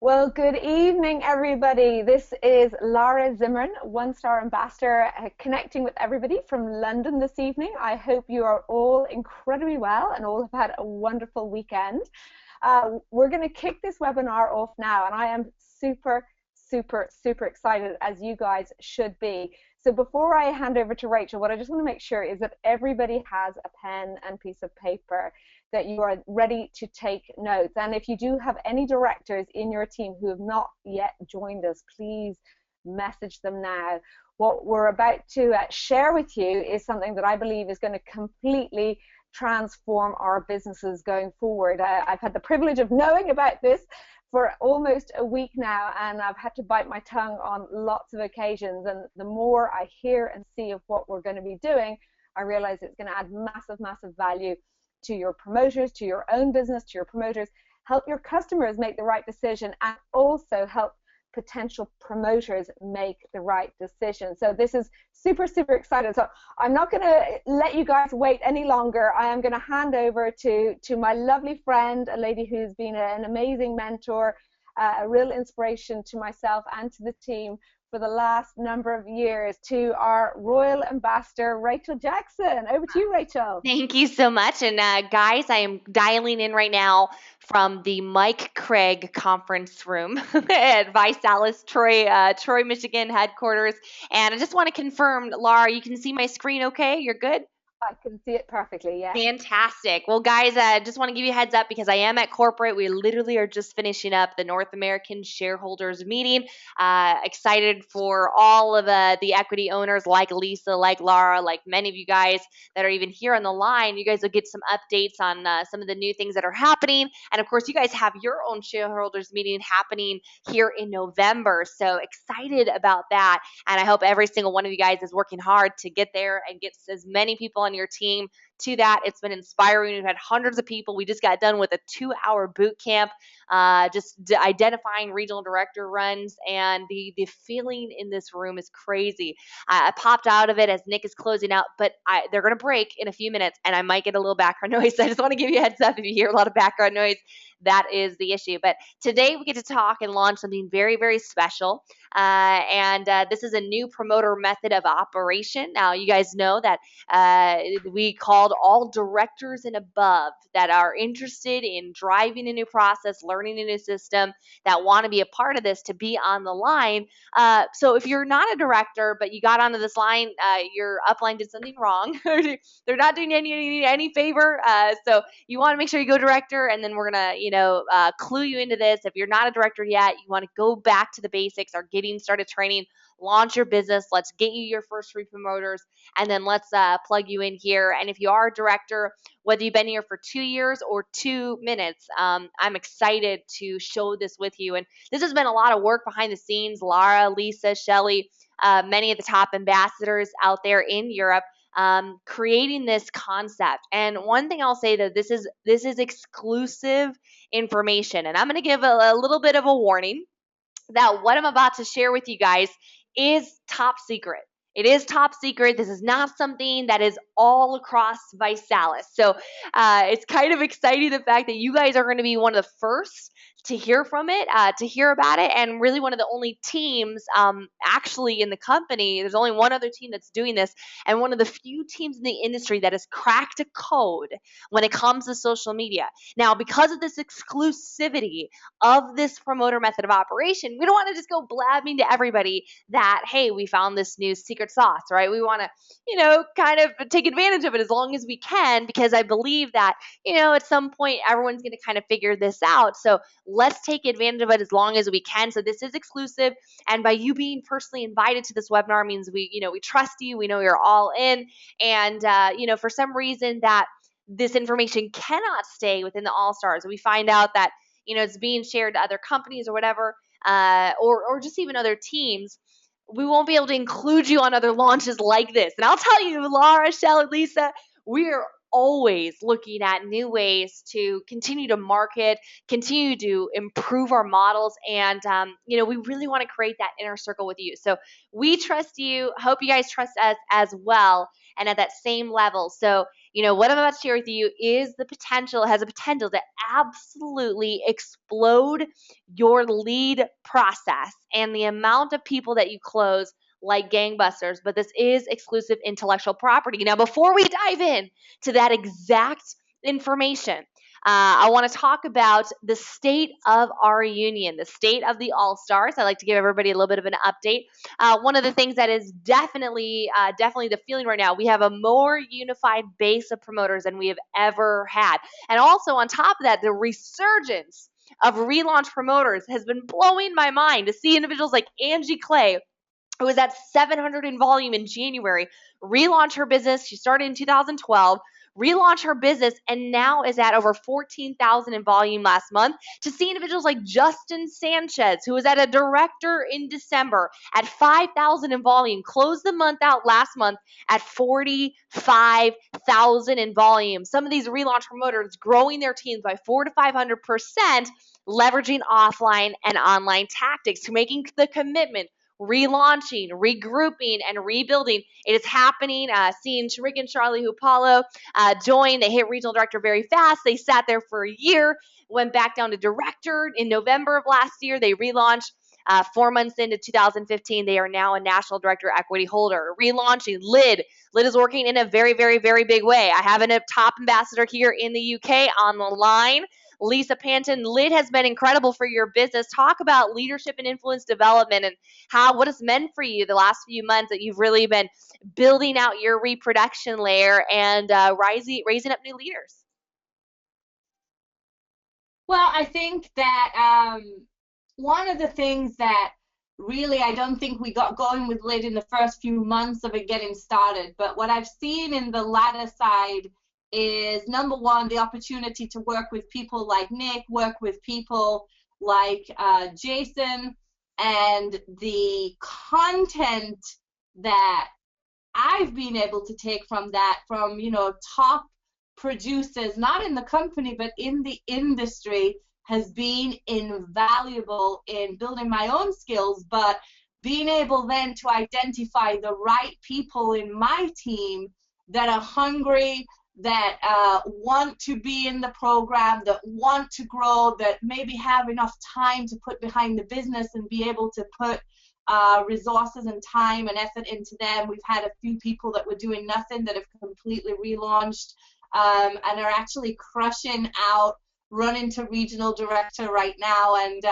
Well, good evening, everybody. This is Lara Zimmerman, one-star ambassador, connecting with everybody from London this evening. I hope you are all incredibly well and all have had a wonderful weekend. We're going to kick this webinar off now, and I am super excited, as you guys should be. So before I hand over to Rachel, what I just want to make sure is that everybody has a pen and piece of paper, that you are ready to take notes. And if you do have any directors in your team who have not yet joined us, please message them now. What we're about to share with you is something that I believe is going to completely transform our businesses going forward. I've had the privilege of knowing about this for almost a week now, and I've had to bite my tongue on lots of occasions. And the more I hear and see of what we're going to be doing, I realize it's going to add massive value to your promoters, to your own business, to your promoters, help your customers make the right decision, and also help potential promoters make the right decision. So this is super excited. So I'm not going to let you guys wait any longer. I am going to hand over to my lovely friend, a lady who's been an amazing mentor, a real inspiration to myself and to the team for the last number of years, to our Royal Ambassador, Rachel Jackson. Over to you, Rachel. Thank you so much. And guys, I am dialing in right now from the Mike Craig conference room at Visalis, Troy, Michigan headquarters. And I just want to confirm, Laura, you can see my screen okay? You're good? I can see it perfectly, yeah. Fantastic. Well, guys, just want to give you a heads up because I am at corporate. We literally are just finishing up the North American shareholders meeting. Excited for all of the equity owners like Lisa, like Laura, like many of you guys that are even here on the line. You guys will get some updates on some of the new things that are happening. And of course, you guys have your own shareholders meeting happening here in November. So excited about that. And I hope every single one of you guys is working hard to get there and get as many people on your team to that. It's been inspiring. We've had hundreds of people. We just got done with a 2-hour boot camp, identifying regional director runs, and the feeling in this room is crazy. I popped out of it as Nick is closing out, but they're going to break in a few minutes, and I might get a little background noise. So I just want to give you a heads up if you hear a lot of background noise. That is the issue. But today we get to talk and launch something very special. This is a new promoter method of operation. Now, you guys know that we called all directors and above that are interested in driving a new process, learning a new system, that want to be a part of this to be on the line. So if you're not a director, but you got onto this line, your upline did something wrong. They're not doing any favor. So you want to make sure you go director, and then we're going to, clue you into this. If you're not a director yet, you want to go back to the basics, our getting started training, launch your business. Let's get you your first 3 promoters, and then let's plug you in here. And if you are a director, whether you've been here for 2 years or 2 minutes, I'm excited to show this with you. And this has been a lot of work behind the scenes. Lara, Lisa, Shelly, many of the top ambassadors out there in Europe, creating this concept. And one thing I'll say, that this is exclusive information, and I'm going to give a little bit of a warning that what I'm about to share with you guys is top secret. It is top secret. This is not something that is all across Visalis. So it's kind of exciting, the fact that you guys are going to be one of the first to hear from it, to hear about it, and really one of the only teams actually in the company. There's only one other team that's doing this, and one of the few teams in the industry that has cracked a code when it comes to social media. Now, because of this exclusivity of this promoter method of operation, we don't want to just go blabbing to everybody that, hey, we found this new secret sauce, right? We want to, kind of take advantage of it as long as we can, because I believe that, at some point everyone's going to kind of figure this out. So let's take advantage of it as long as we can. So this is exclusive. And by you being personally invited to this webinar means we trust you. We know you're all in. And, for some reason that this information cannot stay within the All Stars, we find out that, it's being shared to other companies or whatever, or just even other teams, we won't be able to include you on other launches like this. And I'll tell you, Laura, Shelley, Lisa, we're always looking at new ways to continue to market, continue to improve our models, and we really want to create that inner circle with you. So we trust you. Hope you guys trust us as well, and at that same level. So What I'm about to share with you is has a potential to absolutely explode your lead process and the amount of people that you close like gangbusters. But this is exclusive intellectual property. Now, before we dive in to that exact information, I want to talk about the state of our union, the state of the All Stars. I like to give everybody a little bit of an update. One of the things that is definitely the feeling right now, we have a more unified base of promoters than we have ever had. And also on top of that, the resurgence of relaunch promoters has been blowing my mind to see individuals like Angie Clay, who was at 700 in volume in January, relaunch her business. She started in 2012, relaunch her business, and now is at over 14,000 in volume last month. To see individuals like Justin Sanchez, who was at a director in December at 5,000 in volume, closed the month out last month at 45,000 in volume. Some of these relaunch promoters growing their teams by 400 to 500%, leveraging offline and online tactics to making the commitment, relaunching, regrouping, and rebuilding. It is happening. Seeing Sharik and Charlie Hupalo join. They hit regional director very fast. They sat there for a year, went back down to director in November of last year. They relaunched. 4 months into 2015, they are now a national director equity holder. Relaunching Lid. Lid is working in a very, very, very big way. I have a top ambassador here in the UK on the line. Lisa Panton, Lid has been incredible for your business. Talk about leadership and influence development and what it's meant for you the last few months that you've really been building out your reproduction layer and raising up new leaders. Well, I think that one of the things that really I don't think we got going with Lid in the first few months of it getting started, but what I've seen in the latter side is, number one, the opportunity to work with people like Nick, work with people like Jason, and the content that I've been able to take from that, from top producers, not in the company but in the industry, has been invaluable in building my own skills, but being able then to identify the right people in my team that are hungry, that want to be in the program, that want to grow, that maybe have enough time to put behind the business and be able to put resources and time and effort into them. We've had a few people that were doing nothing that have completely relaunched and are actually crushing out, running to regional director right now. And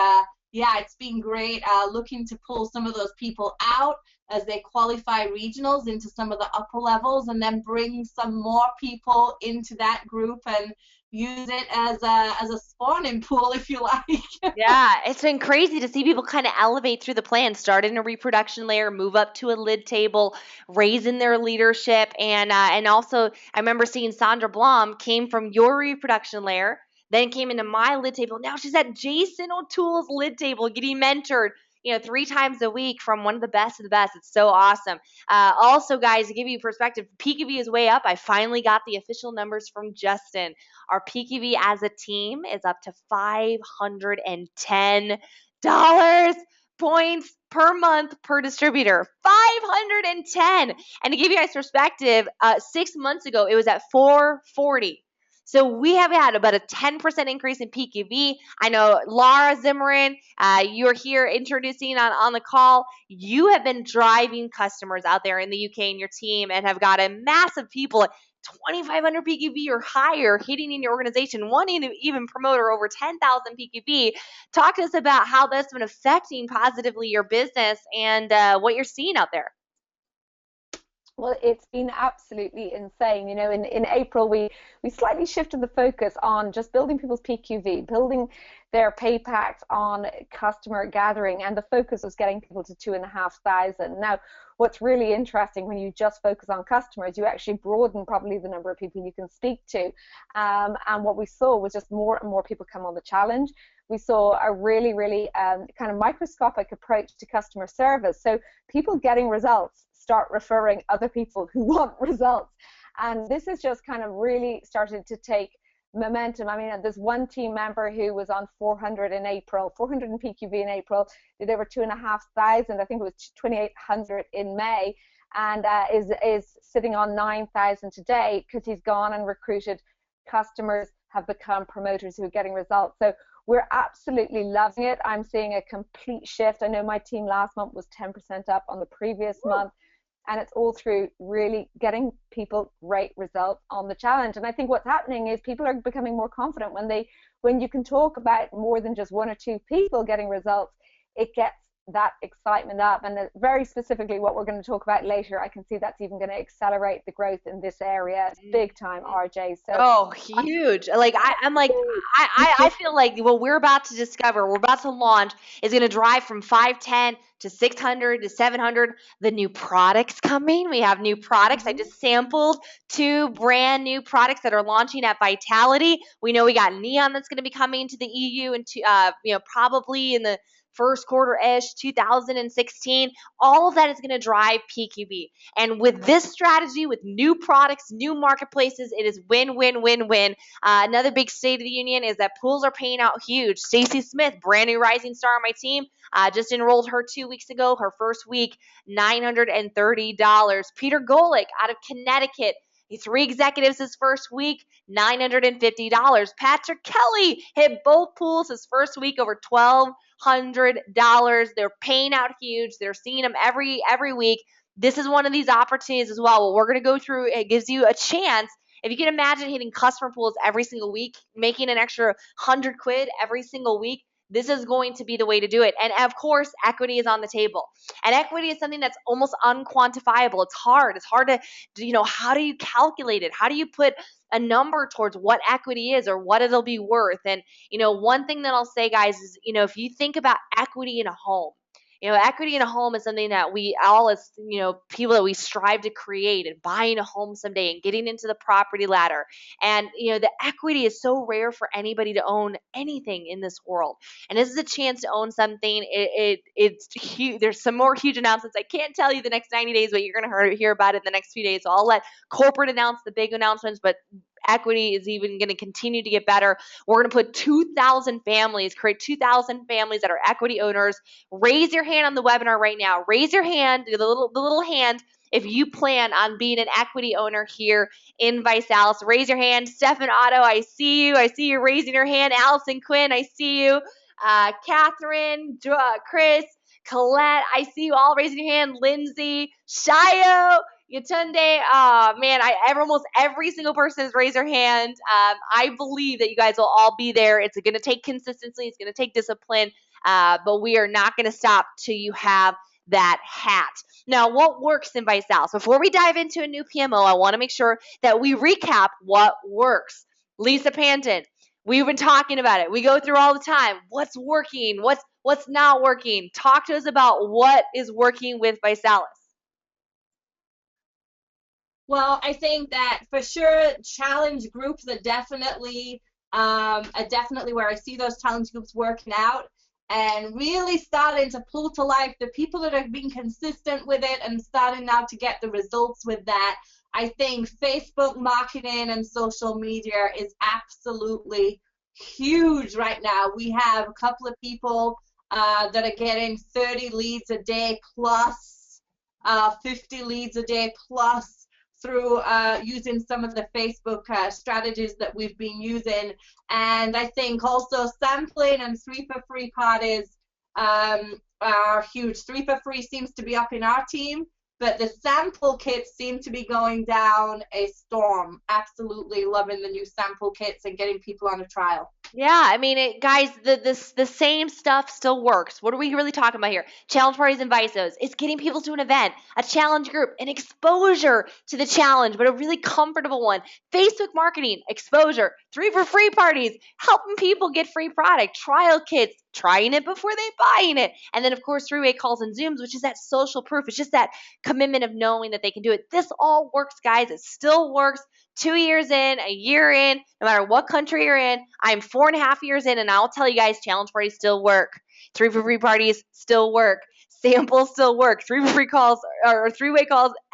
yeah, it's been great looking to pull some of those people out as they qualify regionals into some of the upper levels, and then bring some more people into that group and use it as a spawning pool, if you like. Yeah, it's been crazy to see people kind of elevate through the plan, start in a reproduction layer, move up to a lid table, raising their leadership, and also I remember seeing Sandra Blom came from your reproduction layer, then came into my lid table. Now she's at Jason O'Toole's lid table, getting mentored, 3 times a week from one of the best of the best. It's so awesome. Also, guys, to give you perspective, PQV is way up. I finally got the official numbers from Justin. Our PQV as a team is up to $510 points per month per distributor. 510. And to give you guys perspective, 6 months ago it was at 440. So we have had about a 10% increase in PQV. I know Laura Zimmerman, you're here introducing on the call. You have been driving customers out there in the UK and your team and have got a massive people, 2,500 PQV or higher, hitting in your organization, wanting to even promote or over 10,000 PQV. Talk to us about how that's been affecting positively your business and what you're seeing out there. Well, it's been absolutely insane. In April, we slightly shifted the focus on just building people's PQV, building their pay packs on customer gathering, and the focus was getting people to 2,500. Now, what's really interesting, when you just focus on customers, you actually broaden probably the number of people you can speak to. And what we saw was just more and more people come on the challenge. We saw a really, really kind of microscopic approach to customer service. So people getting results start referring other people who want results. And this has just kind of really started to take momentum. I mean, there's one team member who was on 400 in April, 400 in PQV in April, did over 2,500, I think it was 2,800 in May. and is sitting on 9,000 today because he's gone and recruited customers, have become promoters who are getting results. So we're absolutely loving it. I'm seeing a complete shift. I know my team last month was 10% up on the previous month, and it's all through really getting people great results on the challenge. And I think what's happening is people are becoming more confident when you can talk about more than just one or two people getting results. It gets that excitement up, and very specifically what we're going to talk about later, I can see that's even going to accelerate the growth in this area big time, RJ. So huge. Like I'm like I feel like what we're about to discover, we're about to launch, is going to drive from 510 to 600 to 700. The new products coming. We have new products. I just sampled 2 brand new products that are launching at Vitality. We know we got Neon that's going to be coming to the EU and probably in the first quarter-ish 2016. All of that is going to drive PQB. And with this strategy, with new products, new marketplaces, it is win, win, win, win. Another big State of the Union is that pools are paying out huge. Stacey Smith, brand new rising star on my team, just enrolled her 2 weeks ago. Her first week, $930. Peter Golick out of Connecticut, 3 executives his first week, $950. Patrick Kelly hit both pools his first week, over $1,200. They're paying out huge. They're seeing them every week. This is one of these opportunities as well. What we're going to go through, it gives you a chance. If you can imagine hitting customer pools every single week, making an extra 100 quid every single week, this is going to be the way to do it. And of course, equity is on the table. And equity is something that's almost unquantifiable. It's hard. It's hard to, how do you calculate it? How do you put a number towards what equity is or what it'll be worth? And, one thing that I'll say, guys, is, if you think about equity in a home, equity in a home is something that we all, as people, that we strive to create, and buying a home someday and getting into the property ladder. And the equity is so rare for anybody to own anything in this world. And this is a chance to own something. It's huge. There's some more huge announcements. I can't tell you the next 90 days, but you're going to hear about it in the next few days. So I'll let corporate announce the big announcements, but equity is even going to continue to get better. We're going to put 2,000 families, create 2,000 families that are equity owners. Raise your hand on the webinar right now. Raise your hand, the little hand, if you plan on being an equity owner here in ViSalus. Raise your hand. Stefan Otto, I see you. I see you raising your hand. Allison Quinn, I see you. Catherine, Chris, Colette, I see you all raising your hand. Lindsay, Shayo, Yatunde, man, almost every single person has raised their hand. I believe that you guys will all be there. It's going to take consistency. It's going to take discipline, but we are not going to stop till you have that hat. Now, what works in ViSalus? Before we dive into a new PMO, I want to make sure that we recap what works. Lisa Panton, we've been talking about it. We go through all the time. What's working? What's not working? Talk to us about what is working with ViSalus. Well, I think that for sure challenge groups are definitely where I see those challenge groups working out and really starting to pull to life the people that have been consistent with it and starting now to get the results with that. I think Facebook marketing and social media is absolutely huge right now. We have a couple of people that are getting 30 leads a day plus, 50 leads a day plus, through using some of the Facebook strategies that we've been using. And I think also sampling and 3 for free parties are huge. 3 for free seems to be up in our team, but the sample kits seem to be going down a storm. Absolutely loving the new sample kits and getting people on a trial. Yeah, I mean, guys, the same stuff still works. What are we really talking about here? Challenge parties and VISOs. It's getting people to an event, a challenge group, an exposure to the challenge, but a really comfortable one. Facebook marketing, exposure. 3 for free parties, helping people get free product, trial kits, trying it before they buying it. And then, of course, 3-way calls and Zooms, which is that social proof. It's just that commitment of knowing that they can do it. This all works, guys. It still works. 2 years in, a year in, no matter what country you're in. I'm 4.5 years in, and I'll tell you guys, challenge parties still work. 3 for free parties still work. Samples still work. Three-way calls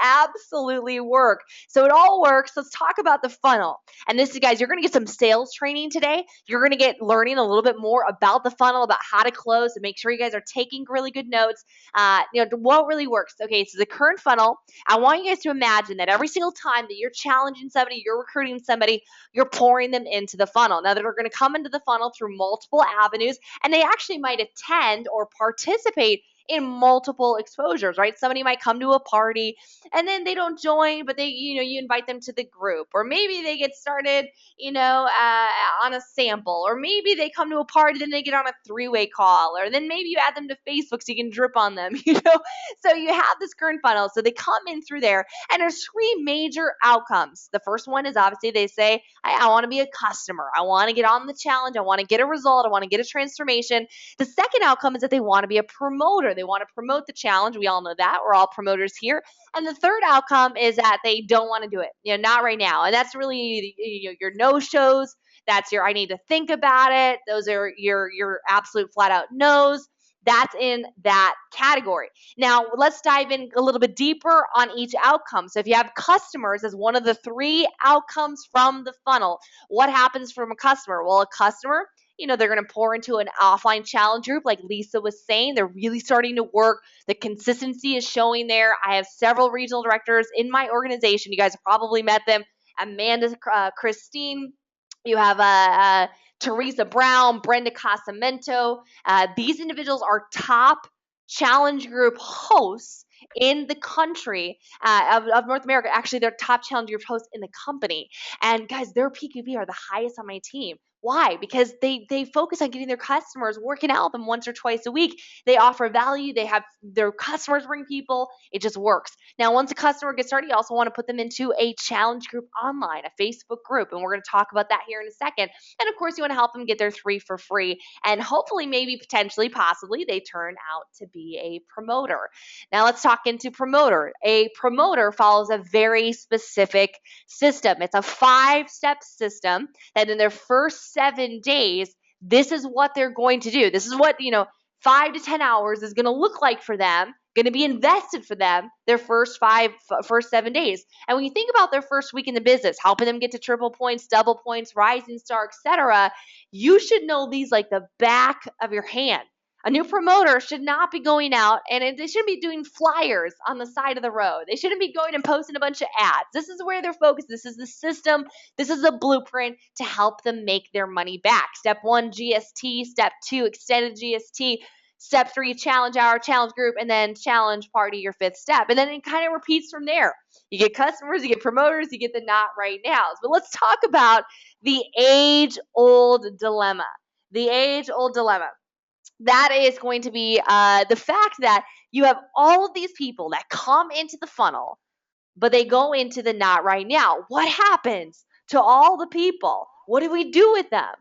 absolutely work. So it all works. Let's talk about the funnel. And this is, guys, you're going to get some sales training today. You're going to get learning a little bit more about the funnel, about how to close, and make sure you guys are taking really good notes. What really works. Okay, so the current funnel, I want you guys to imagine that every single time that you're challenging somebody, you're recruiting somebody, you're pouring them into the funnel. Now, they're going to come into the funnel through multiple avenues, and they actually might attend or participate in multiple exposures, right? Somebody might come to a party and then they don't join, but you invite them to the group, or maybe they get started, on a sample, or maybe they come to a party, then they get on a three-way call, or then maybe you add them to Facebook so you can drip on them, So you have this current funnel. So they come in through there, and there's three major outcomes. The first one is obviously they say, I want to be a customer. I want to get on the challenge. I want to get a result. I want to get a transformation. The second outcome is that they want to be a promoter. They want to promote the challenge. We all know that. We're all promoters here. And the third outcome is that they don't want to do it, not right now. And that's really your no-shows. That's your I need to think about it. Those are your absolute flat out no's. That's in that category. Now, let's dive in a little bit deeper on each outcome. So if you have customers as one of the three outcomes from the funnel, what happens from a customer? Well, a customer, they're going to pour into an offline challenge group like Lisa was saying. They're really starting to work. The consistency is showing there. I have several regional directors in my organization. You guys have probably met them. Amanda, Christine, you have Teresa Brown, Brenda Casamento. These individuals are top challenge group hosts in the country of North America. Actually, they're top challenge group hosts in the company. And guys, their PQV are the highest on my team. Why? Because they focus on getting their customers working out with them once or twice a week. They offer value. They have their customers bring people. It just works. Now, once a customer gets started, you also want to put them into a challenge group online, a Facebook group. And we're going to talk about that here in a second. And of course, you want to help them get their 3 for free. And hopefully, maybe, potentially, possibly, they turn out to be a promoter. Now, let's talk into promoter. A promoter follows a very specific system. It's a 5-step system that in their first 7 days, this is what they're going to do. This is what, 5 to 10 hours is going to look like for them, going to be invested for them their first 7 days. And when you think about their first week in the business, helping them get to triple points, double points, rising star, etc., you should know these like the back of your hand. A new promoter should not be going out and they shouldn't be doing flyers on the side of the road. They shouldn't be going and posting a bunch of ads. This is where they're focused. This is the system. This is the blueprint to help them make their money back. Step 1, GST. Step 2, extended GST. Step 3, challenge hour, challenge group, and then challenge party, your 5th step. And then it kind of repeats from there. You get customers, you get promoters, you get the not right nows. But let's talk about the age-old dilemma. The age-old dilemma. That is going to be the fact that you have all of these people that come into the funnel, but they go into the not right now. What happens to all the people? What do we do with them?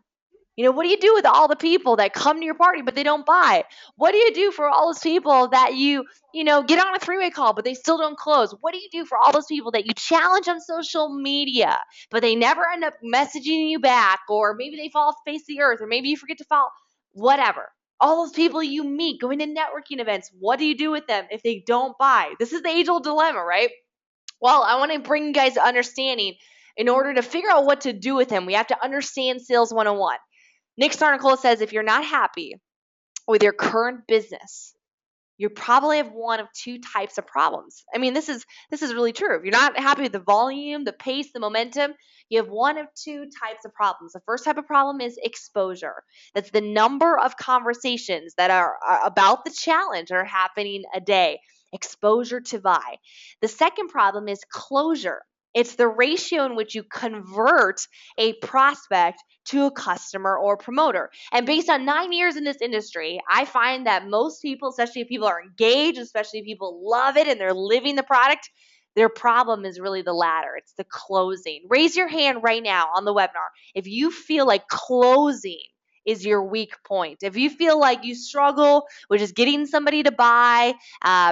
What do you do with all the people that come to your party, but they don't buy? What do you do for all those people that you get on a 3-way call, but they still don't close? What do you do for all those people that you challenge on social media, but they never end up messaging you back, or maybe they fall off the face of the earth, or maybe you forget to follow, whatever. All those people you meet going to networking events, what do you do with them if they don't buy? This is the age-old dilemma, right? Well, I want to bring you guys to understanding. In order to figure out what to do with them, we have to understand Sales 101. Nick Sarnicola says if you're not happy with your current business, you probably have one of 2 types of problems. I mean, this is really true. If you're not happy with the volume, the pace, the momentum, you have one of 2 types of problems. The first type of problem is exposure. That's the number of conversations that are about the challenge that are happening a day. Exposure to buy. The second problem is closure. It's the ratio in which you convert a prospect to a customer or promoter. And based on 9 years in this industry, I find that most people, especially if people are engaged, especially if people love it and they're living the product, their problem is really the latter. It's the closing. Raise your hand right now on the webinar if you feel like closing is your weak point. If you feel like you struggle with just getting somebody to buy,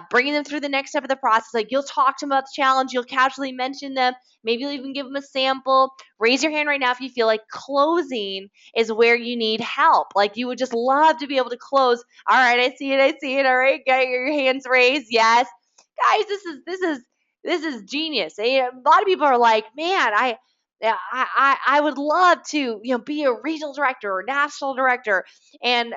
bringing them through the next step of the process, like you'll talk to them about the challenge, you'll casually mention them, maybe you'll even give them a sample. Raise your hand right now if you feel like closing is where you need help. Like you would just love to be able to close. All right, I see it. All right, got your hands raised. Yes. Guys, this is genius. A lot of people are like, man, I would love to be a regional director or national director, and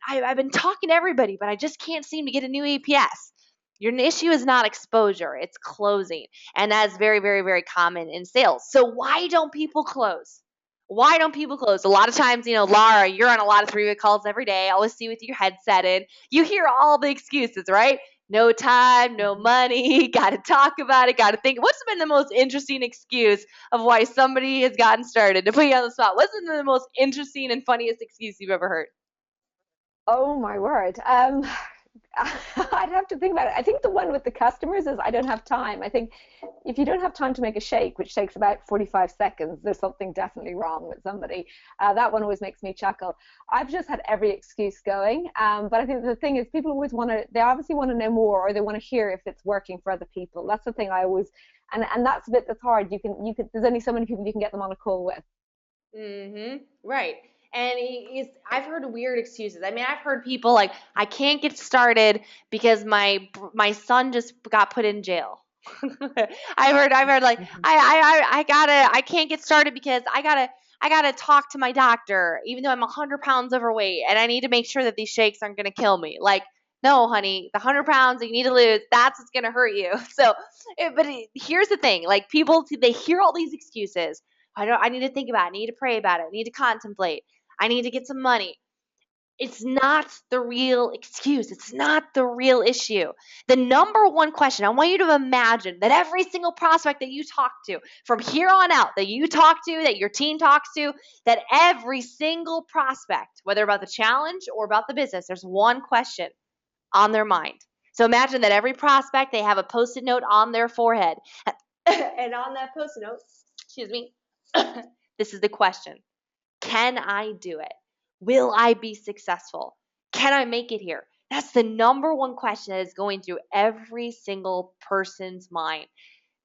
I've been talking to everybody, but I just can't seem to get a new APS. Your issue is not exposure, it's closing, and that's very, very, very common in sales. So why don't people close? Why don't people close? A lot of times, Laura, you're on a lot of three-way calls every day. I always see you with your headset in. You hear all the excuses, right? No time, no money, got to talk about it, got to think. What's been the most interesting excuse of why somebody has gotten started? To put you on the spot, what's been the most interesting and funniest excuse you've ever heard? Oh my word. I'd have to think about it. I think the one with the customers is I don't have time. I think if you don't have time to make a shake, which takes about 45 seconds, there's something definitely wrong with somebody. That one always makes me chuckle. I've just had every excuse going, but I think the thing is people always they obviously want to know more, or they want to hear if it's working for other people. That's the thing I always, and that's the bit that's hard. There's only so many people you can get them on a call with. Right. And I've heard weird excuses. I mean, I've heard people like, I can't get started because my son just got put in jail. I've heard like, I can't get started because I gotta talk to my doctor, even though I'm 100 pounds overweight, and I need to make sure that these shakes aren't gonna kill me. Like, no, honey, the 100 pounds that you need to lose, that's what's gonna hurt you. So, here's the thing: like people, they hear all these excuses. I need to think about it. I need to pray about it. I need to contemplate. I need to get some money. It's not the real excuse. It's not the real issue. The number one question, I want you to imagine that every single prospect that you talk to from here on out, that you talk to, that your team talks to, that every single prospect, whether about the challenge or about the business, there's one question on their mind. So imagine that every prospect, they have a post-it note on their forehead. And on that post-it note, excuse me, this is the question. Can I do it? Will I be successful? Can I make it here? That's the number one question that is going through every single person's mind.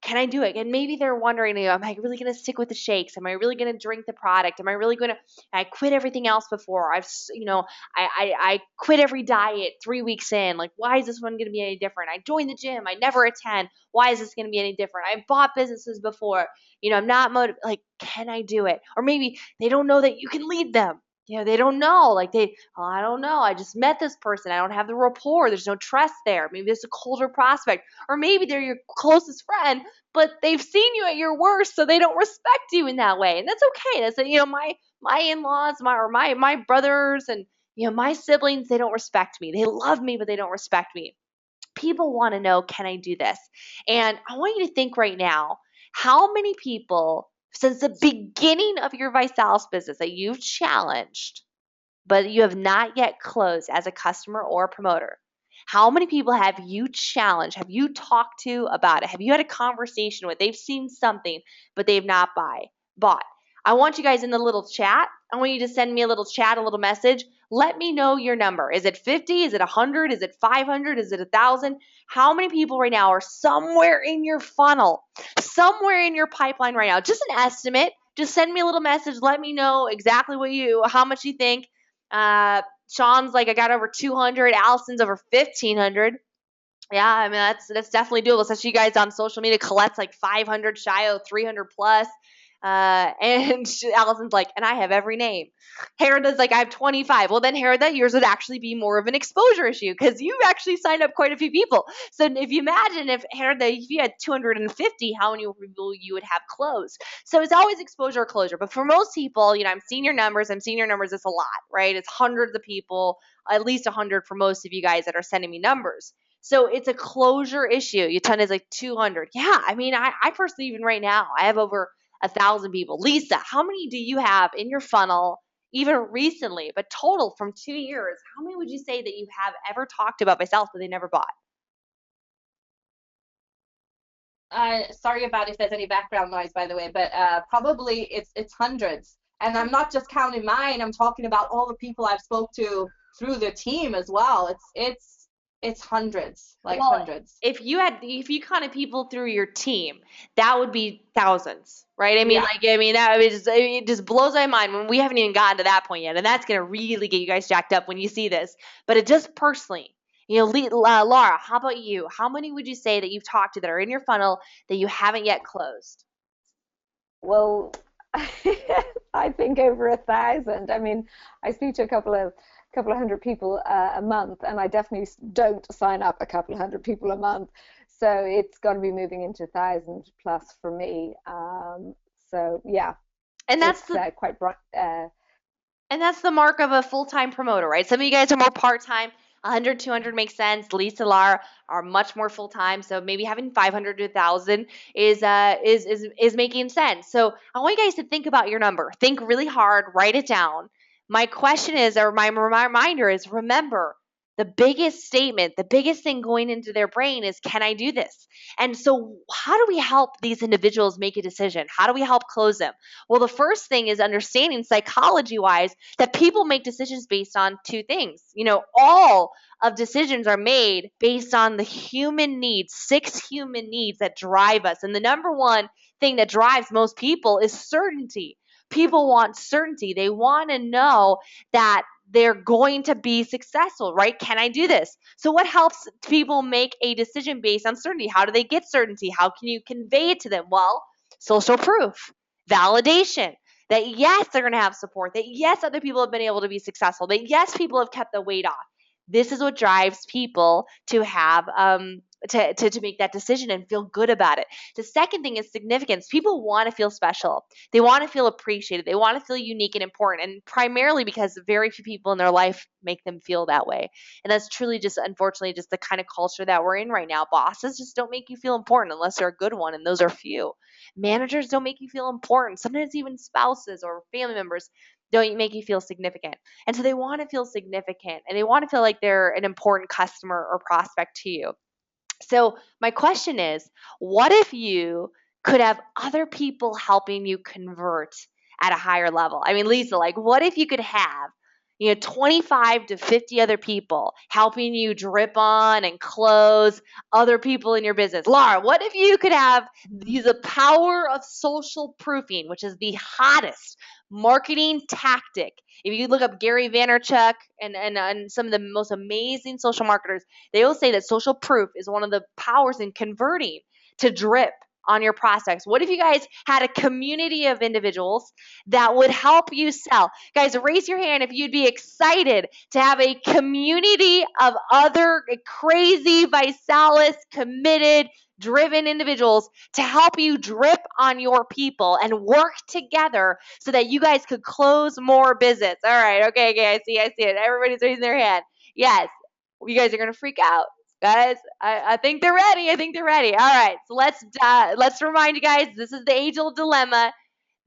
Can I do it? And maybe they're wondering, am I really going to stick with the shakes? Am I really going to drink the product? Am I really going to, I quit everything else before. I quit every diet 3 weeks in. Like, why is this one going to be any different? I joined the gym. I never attend. Why is this going to be any different? I've bought businesses before. I'm not motivated. Like, can I do it? Or maybe they don't know that you can lead them. They don't know. Like I don't know. I just met this person. I don't have the rapport. There's no trust there. Maybe it's a colder prospect. Or maybe they're your closest friend, but they've seen you at your worst, so they don't respect you in that way. And that's okay. That's my in-laws, my brothers, and my siblings, they don't respect me. They love me, but they don't respect me. People want to know, can I do this? And I want you to think right now, how many people since the beginning of your Visalis business that you've challenged, but you have not yet closed as a customer or a promoter? How many people have you challenged? Have you talked to about it? Have you had a conversation with? They've seen something, but they've not bought. I want you guys in the little chat. I want you to send me a little chat, a little message. Let me know your number. Is it 50? Is it 100? Is it 500? Is it 1,000? How many people right now are somewhere in your funnel, somewhere in your pipeline right now? Just an estimate. Just send me a little message. Let me know exactly how much you think. Sean's like, I got over 200. Allison's over 1,500. Yeah, I mean, that's definitely doable. Especially you guys on social media. Colette's like 500, Shio 300 plus. And Allison's like, and I have every name. Herida's like, I have 25. Well, then Herida, yours would actually be more of an exposure issue because you've actually signed up quite a few people. So if you imagine if you had 250, how many people you would have closed? So it's always exposure or closure. But for most people, I'm seeing your numbers. It's a lot, right? It's hundreds of people, at least 100 for most of you guys that are sending me numbers. So it's a closure issue. Your ton is like 200. Yeah, I mean, I personally, even right now, I have over 1,000 people. Lisa, how many do you have in your funnel, even recently, but total from 2 years? How many would you say that you have ever talked about Visalis but they never bought? Sorry about if there's any background noise, by the way, but probably it's hundreds. And I'm not just counting mine, I'm talking about all the people I've spoke to through the team as well. It's hundreds, like Well, hundreds. if you counted people through your team, that would be thousands, right? Yeah. It just blows my mind when we haven't even gotten to that point yet, and that's gonna really get you guys jacked up when you see this. But it just personally, Laura, how about you? How many would you say that you've talked to that are in your funnel that you haven't yet closed? Well, I think over 1,000. I mean, I speak to a couple of hundred people a month, and I definitely don't sign up a couple of hundred people a month. So it's got to be moving into 1,000 plus for me. So yeah, And that's it's the quite bright. And that's the mark of a full-time promoter, right? Some of you guys are more part-time. 100, 200 makes sense. Lisa, Lara are much more full-time. So maybe having 500 to 1,000 is making sense. So I want you guys to think about your number. Think really hard. Write it down. My question is, or my reminder is, remember, the biggest statement, the biggest thing going into their brain is, can I do this? And so how do we help these individuals make a decision? How do we help close them? Well, the first thing is understanding psychology wise that people make decisions based on two things. All of decisions are made based on the human needs, 6 human needs that drive us. And the number one thing that drives most people is certainty. People want certainty. They want to know that they're going to be successful, right? Can I do this? So what helps people make a decision based on certainty? How do they get certainty? How can you convey it to them? Well, social proof, validation, that yes, they're going to have support, that yes, other people have been able to be successful, that yes, people have kept the weight off. This is what drives people to have to make that decision and feel good about it. The second thing is significance. People want to feel special. They want to feel appreciated. They want to feel unique and important, and primarily because very few people in their life make them feel that way. And that's truly just, unfortunately, just the kind of culture that we're in right now. Bosses just don't make you feel important unless they're a good one, and those are few. Managers don't make you feel important. Sometimes even spouses or family members don't make you feel significant. And so they want to feel significant, and they want to feel like they're an important customer or prospect to you. So my question is, what if you could have other people helping you convert at a higher level? I mean, Lisa, like, what if you could have 25 to 50 other people helping you drip on and close other people in your business? Laura, what if you could have the power of social proofing, which is the hottest marketing tactic? If you look up Gary Vaynerchuk and some of the most amazing social marketers, they will say that social proof is one of the powers in converting to drip on your prospects. What if you guys had a community of individuals that would help you sell? Guys, raise your hand if you'd be excited to have a community of other crazy, Visalis, committed, driven individuals to help you drip on your people and work together so that you guys could close more business. All right, okay, I see it. Everybody's raising their hand. Yes, you guys are gonna freak out. Guys, I think they're ready. All right, so let's remind you guys, this is the age-old dilemma.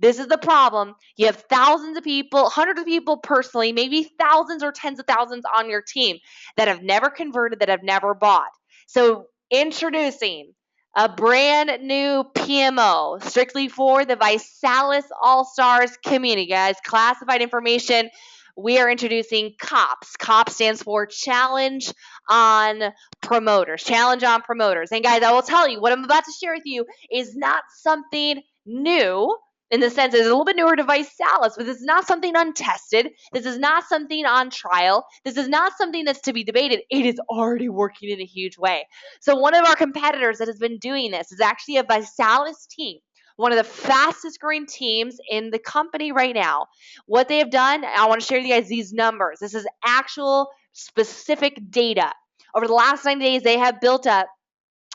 This is the problem. You have thousands of people, hundreds of people personally, maybe thousands or tens of thousands on your team that have never converted, that have never bought. So introducing a brand new PMO strictly for the Visalis All-Stars community, guys. Classified information. We are introducing COPS. COPS stands for Challenge on Promoters. Challenge on Promoters. And guys, I will tell you, what I'm about to share with you is not something new, in the sense it's a little bit newer to Visalis, but this is not something untested. This is not something on trial. This is not something that's to be debated. It is already working in a huge way. So one of our competitors that has been doing this is actually a Visalis team, one of the fastest growing teams in the company right now. What they have done, I want to share with you guys these numbers. This is actual specific data. Over the last 90 days, they have built up,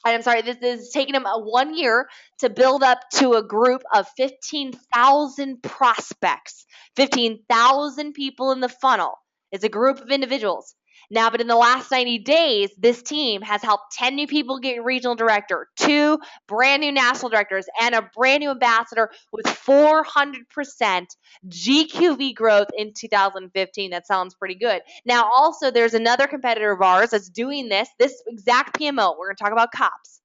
and I'm sorry, this is taking them 1 year to build up to a group of 15,000 prospects, 15,000 people in the funnel. It's a group of individuals. Now, but in the last 90 days, this team has helped 10 new people get regional director, 2 brand new national directors, and a brand new ambassador with 400% GQV growth in 2015. That sounds pretty good. Now, also, there's another competitor of ours that's doing this exact PMO. We're going to talk about COPS.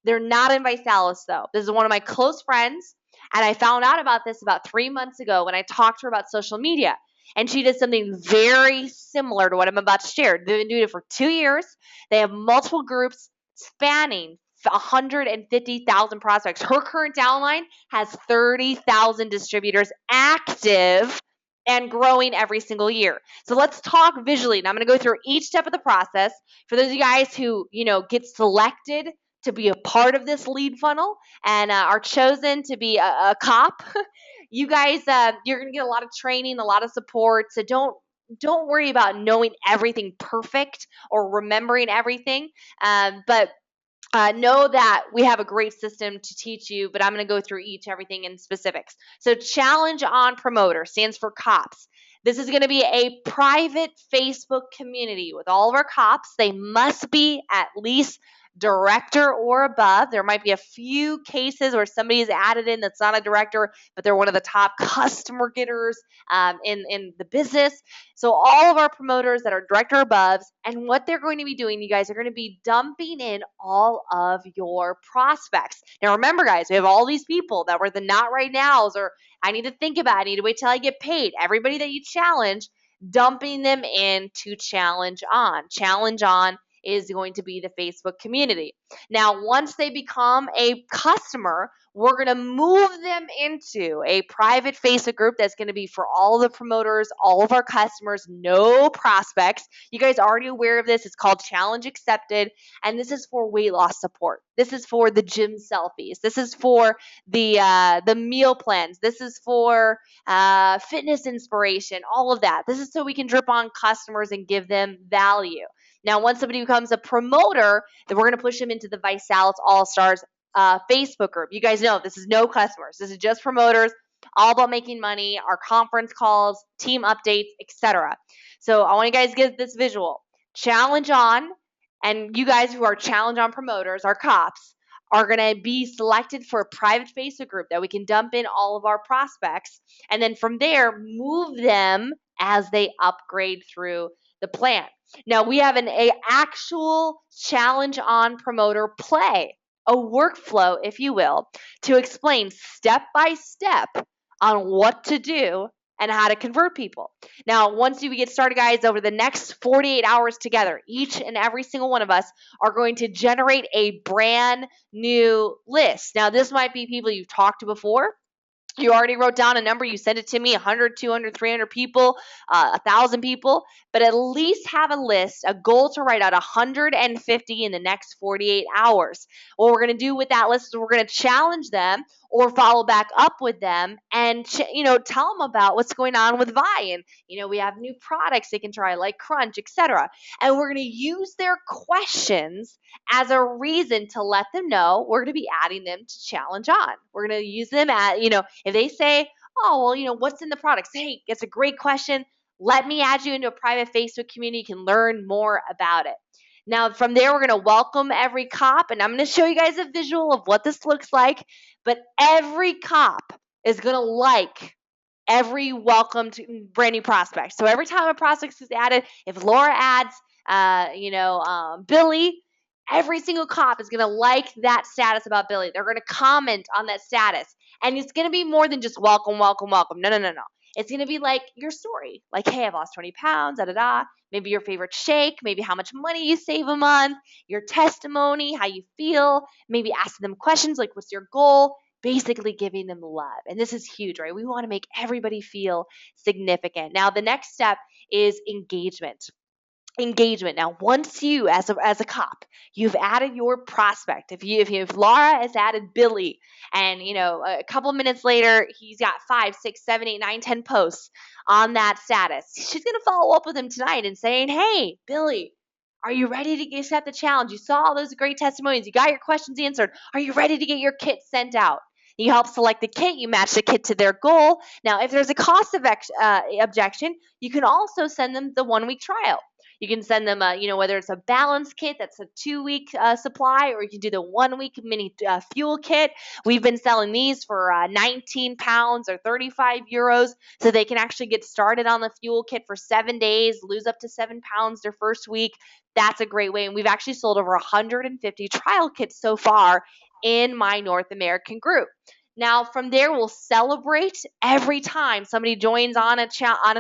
They're not in Visalis, though. This is one of my close friends. And I found out about this about 3 months ago when I talked to her about social media. And she did something very similar to what I'm about to share. They've been doing it for 2 years. They have multiple groups spanning 150,000 prospects. Her current downline has 30,000 distributors active and growing every single year. So let's talk visually. And I'm going to go through each step of the process. For those of you guys who, get selected to be a part of this lead funnel and are chosen to be a cop, you guys, you're going to get a lot of training, a lot of support. So don't worry about knowing everything perfect or remembering everything. But know that we have a great system to teach you, but I'm going to go through everything in specifics. So Challenge on Promoter stands for COPS. This is going to be a private Facebook community with all of our COPS. They must be at least director or above. There might be a few cases where somebody is added in that's not a director, but they're one of the top customer getters in the business. So all of our promoters that are director above, and what they're going to be doing, you guys are going to be dumping in all of your prospects. Now remember, guys, we have all these people that were the not right nows, or I need to think about it, I need to wait till I get paid. Everybody that you challenge, dumping them into Challenge On. Challenge On is going to be the Facebook community. Now, once they become a customer, we're going to move them into a private Facebook group that's going to be for all the promoters, all of our customers, no prospects. You guys are already aware of this. It's called Challenge Accepted, and this is for weight loss support. This is for the gym selfies. This is for the meal plans. This is for fitness inspiration, all of that. This is so we can drip on customers and give them value. Now, once somebody becomes a promoter, then we're going to push them into the ViSalus All-Stars Facebook group. You guys know this is no customers. This is just promoters, all about making money, our conference calls, team updates, etc. So I want you guys to get this visual. Challenge On, and you guys who are Challenge On promoters, our cops, are going to be selected for a private Facebook group that we can dump in all of our prospects. And then from there, move them as they upgrade through the plan. Now we have an actual Challenge On promoter play, a workflow, if you will, to explain step by step on what to do and how to convert people. Now, once we get started, guys, over the next 48 hours together, each and every single one of us are going to generate a brand new list. Now, this might be people you've talked to before. You already wrote down a number, you sent it to me, 100, 200, 300 people, 1,000 people, but at least have a list, a goal to write out 150 in the next 48 hours. What we're going to do with that list is we're going to challenge them or follow back up with them and, tell them about what's going on with Vi. And, we have new products they can try like Crunch, etc. And we're going to use their questions as a reason to let them know we're going to be adding them to Challenge On. We're going to use them at, if they say, oh, well, what's in the products? Hey, it's a great question. Let me add you into a private Facebook community. You can learn more about it. Now, from there, we're going to welcome every cop, and I'm going to show you guys a visual of what this looks like. But every cop is going to like every welcomed brand new prospect. So every time a prospect is added, if Laura adds, Billy, every single cop is going to like that status about Billy. They're going to comment on that status. And it's going to be more than just welcome, welcome, welcome. No. It's going to be like your story. Like, hey, I've lost 20 pounds, da-da-da. Maybe your favorite shake, maybe how much money you save a month, your testimony, how you feel, maybe asking them questions like, what's your goal? Basically giving them love. And this is huge, right? We want to make everybody feel significant. Now, the next step is engagement. Now, once you, as a cop, you've added your prospect. If Laura has added Billy, and a couple of minutes later he's got 5, 6, 7, 8, 9, 10 posts on that status, she's gonna follow up with him tonight and saying, "Hey, Billy, are you ready to accept the challenge? You saw all those great testimonies. You got your questions answered. Are you ready to get your kit sent out?" You help select the kit. You match the kit to their goal. Now, if there's a cost objection, you can also send them the 1-week trial. You can send them, whether it's a balance kit that's a 2-week supply, or you can do the 1-week mini fuel kit. We've been selling these for 19 pounds or 35 euros, so they can actually get started on the fuel kit for 7 days, lose up to 7 pounds their first week. That's a great way. And we've actually sold over 150 trial kits so far in my North American group. Now, from there, we'll celebrate every time somebody joins on a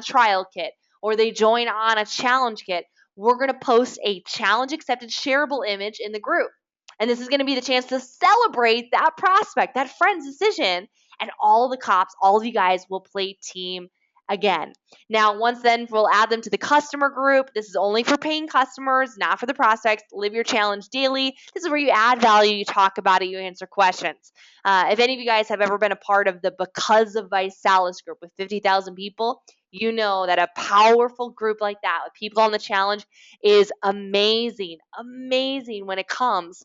trial kit or they join on a challenge kit. We're going to post a challenge accepted shareable image in the group. And this is going to be the chance to celebrate that prospect, that friend's decision. And all the cops, all of you guys will play team again. Now, once then, we'll add them to the customer group. This is only for paying customers, not for the prospects. Live your challenge daily. This is where you add value, you talk about it, you answer questions. If any of you guys have ever been a part of the Because of Visalis group with 50,000 people, you know that a powerful group like that with people on the challenge is amazing, amazing when it comes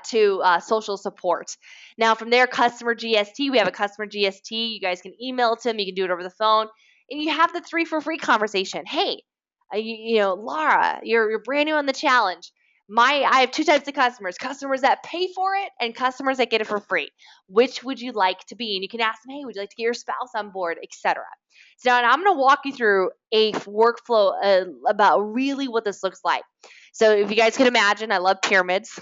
to social support. Now, from there, customer GST, we have a customer GST. You guys can email it to them. You can do it over the phone. And you have the 3 for free conversation. Hey, Laura, you're brand new on the challenge. I have 2 types of customers that pay for it and customers that get it for free. Which would you like to be? And you can ask them, hey, would you like to get your spouse on board, etc. So now I'm going to walk you through a workflow about really what this looks like. So if you guys can imagine, I love pyramids.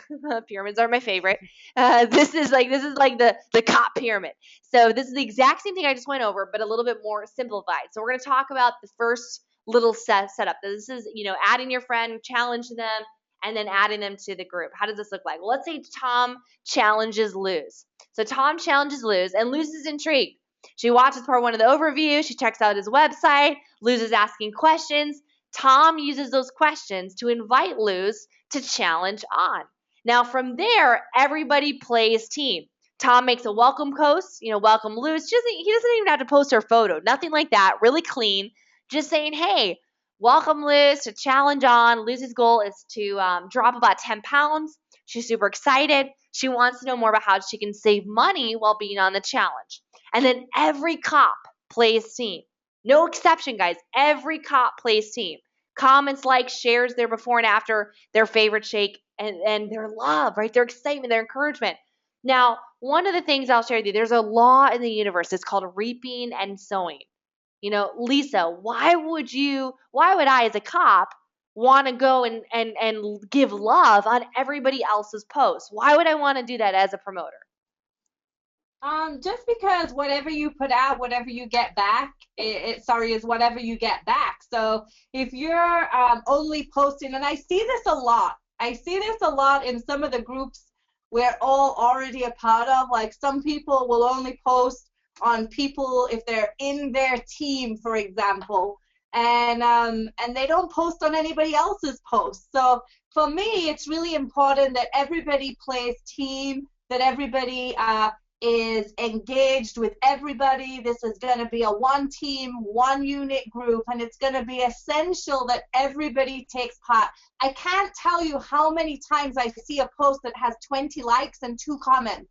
Pyramids are my favorite. This is like the cop pyramid. So this is the exact same thing I just went over, but a little bit more simplified. So we're going to talk about the first little setup. This is adding your friend, challenge them, and then adding them to the group. How does this look like? Well, let's say Tom challenges Luz. So Tom challenges Luz, and Luz is intrigued. She watches part 1 of the overview. She checks out his website. Luz is asking questions. Tom uses those questions to invite Luz to challenge on. Now, from there, everybody plays team. Tom makes a welcome post, welcome Luz. He doesn't even have to post her photo, nothing like that, really clean. Just saying, hey, welcome Luz to challenge on. Luz's goal is to drop about 10 pounds. She's super excited. She wants to know more about how she can save money while being on the challenge. And then every cop plays team. No exception, guys. Every cop plays team. Comments, likes, shares their before and after their favorite shake and their love, right? Their excitement, their encouragement. Now, one of the things I'll share with you, there's a law in the universe. It's called reaping and sowing. Lisa, why would I as a cop want to go and give love on everybody else's posts? Why would I want to do that as a promoter? Just because whatever you put out, whatever you get back, is whatever you get back. So if you're only posting, and I see this a lot. I see this a lot in some of the groups we're all already a part of. Like some people will only post on people if they're in their team, for example, and they don't post on anybody else's posts. So for me, it's really important that everybody plays team, that everybody is engaged with everybody. This is going to be a one team, one unit group, and it's going to be essential that everybody takes part. I can't tell you how many times I see a post that has 20 likes and 2 comments.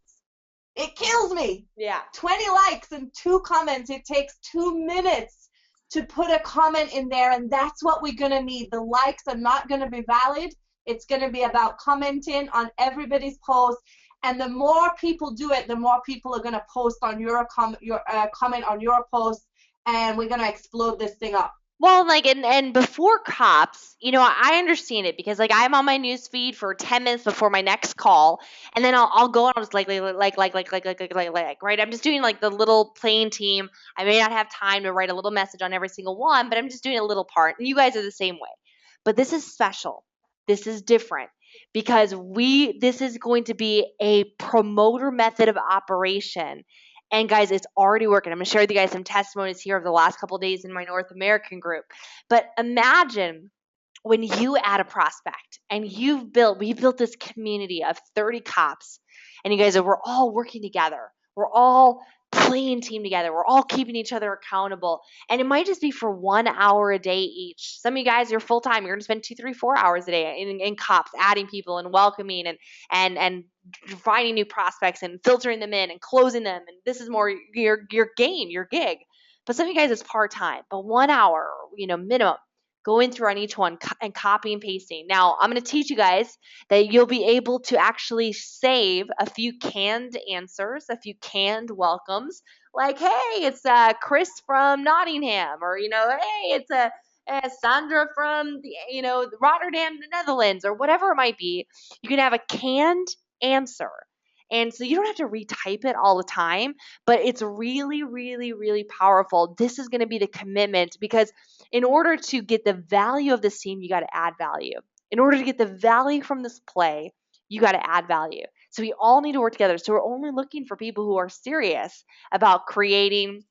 It kills me. Yeah. 20 likes and 2 comments. It takes 2 minutes to put a comment in there, and that's what we're going to need. The likes are not going to be valid. It's going to be about commenting on everybody's post. And the more people do it, the more people are going to post on your comment on your post, and we're going to explode this thing up. Well, and before cops, I understand it because I'm on my news feed for 10 minutes before my next call, and then I'll go and I'll just right. I'm just doing the little plain team. I may not have time to write a little message on every single one, but I'm just doing a little part. And you guys are the same way. But this is special. This is different because this is going to be a promoter method of operation. And guys, it's already working. I'm going to share with you guys some testimonies here over the last couple of days in my North American group. But imagine when you add a prospect and we built this community of 30 cops, and you guys we're all working together. We're all playing team together. We're all keeping each other accountable. And it might just be for 1 hour a day each. Some of you guys, you're full time. You're going to spend 2, 3, 4 hours a day in cops, adding people and welcoming and finding new prospects and filtering them in and closing them. And this is more your game, your gig. But some of you guys, it's part time. But 1 hour, minimum, going through on each one and copy and pasting. Now, I'm going to teach you guys that you'll be able to actually save a few canned answers, a few canned welcomes, like, hey, it's Chris from Nottingham, or, hey, it's Sandra from, Rotterdam, the Netherlands, or whatever it might be. You can have a canned answer. And so you don't have to retype it all the time, but it's really, really, really powerful. This is going to be the commitment, because in order to get the value of this team, you got to add value. In order to get the value from this play, you got to add value. So we all need to work together. So we're only looking for people who are serious about creating